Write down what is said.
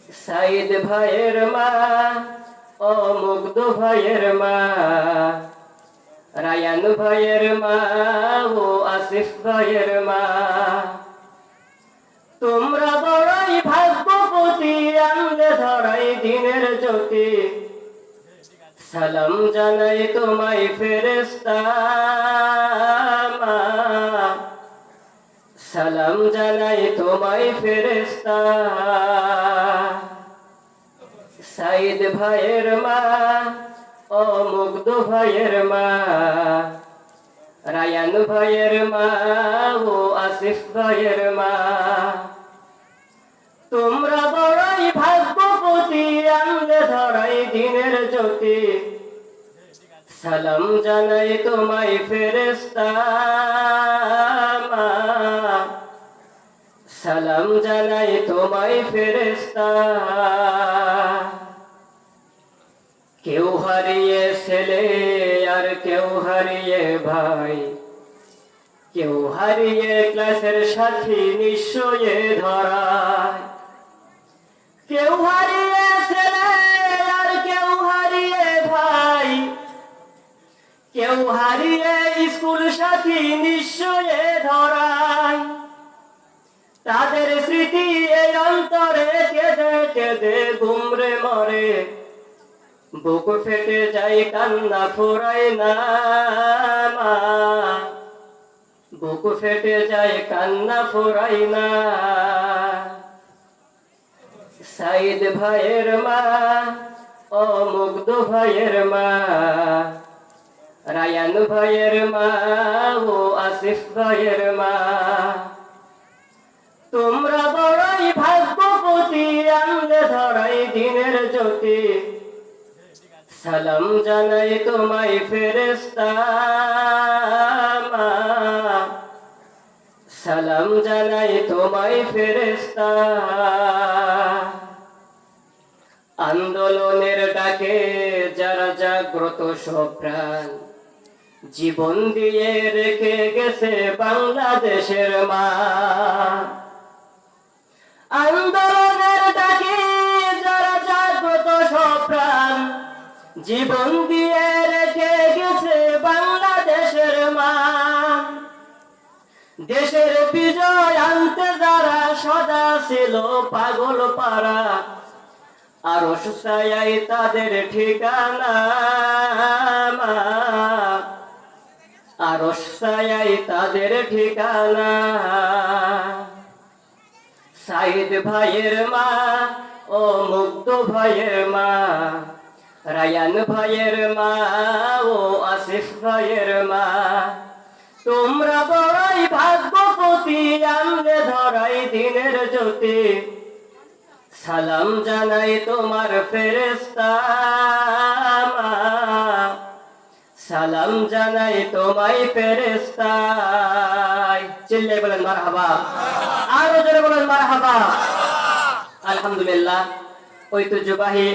সাইদ ভাইয়ের মা ও মুগ্ধ ভাইয়ের মা, রায়ান ভাইয়ের মা ও আসিফ ভাইয়ের মা, তোমরা বড়ই ভাগ্যবতী, আনলে ধরাই দিনের জ্যোতি। সালাম জানাই তোমায় ফেরেশতা মা, সালাম জানাই তোমায় ফেরেশতা। সাইদ ভাইয়ের মা ও মুগ্ধ ভাইয়ের মা, রায়ান ভাইয়ের মা ও আসিফ ভাইয়ের মা, তোমরা বড়ই ভাগ্যবতী, আনলে ধরাই দিনের জ্যোতি। সালাম জানাই তোমায় ফেরেশতা মা, সালাম জানাই তোমায় ফেরেশতা। কেউ হারিয়ে ছেলে আর কেউ হারিয়ে ভাই, কেউ হারিয়ে ক্লাসের সাথী নিশ্চয়ে ধরায়। কেউ হারিয়ে ছেলে আর কেউ হারিয়ে ভাই, কেউ হারিয়ে স্কুল সাথী নিশ্চয়ে ধরায়। তাদের স্মৃতি এই অন্তরে কেঁদে কেঁদে গুমরে মরে, বুক ফেটে যায় কান্না ফুরায় না মা, বুক ফেটে যায় কান্না ফুরায় না। সাইদ ভাইয়ের মা ও মুগ্ধ ভাইয়ের মা, রায়ান ভাইয়ের মা ও আসিফ ভাইয়ের মা, তোমরা বড়ই ভাগ্যবতী, আনলে ধরাই দিনের জ্যোতি। সালাম জানাই তোমায় ফেরেশতা মা, সালাম জানাই তোমায় ফেরেশতা। আন্দোলনের ডাকে যারা জাগ্রত সব প্রাণ, জীবন দিয়ে রেখে গেছে বাংলাদেশের মা। আন্দোলনের ডাকে যারা জাগ্রত সব প্রাণ, জীবন দিয়ে রেখে গেছে বাংলাদেশের মা। দেশের বিজয় আনতে যারা সদা ছিল পাগল পারা, আরশ ছায়ায় তাদের ঠিকানা মা, আরশ ছায়ায় তাদের ঠিকানা। সাইদ ভাইয়ের মা ও মুগ্ধ ভাইয়ের মা, রায়ান ভাইয়ের মা ও আসিফ ভাইয়ের মা, তোমরা বড়ই ভাগ্যবতী, আনলে ধরাই দিনের জ্যোতি। সালাম জানাই তোমার ফেরেশতা মা, সালাম জানাই তোমায় ফেরেশতা। চিল্লে বলেন মারহাবা, আরো জোরে বলেন মারহাবা। আলহামদুলিল্লাহ, ঐতিহ্যবাহী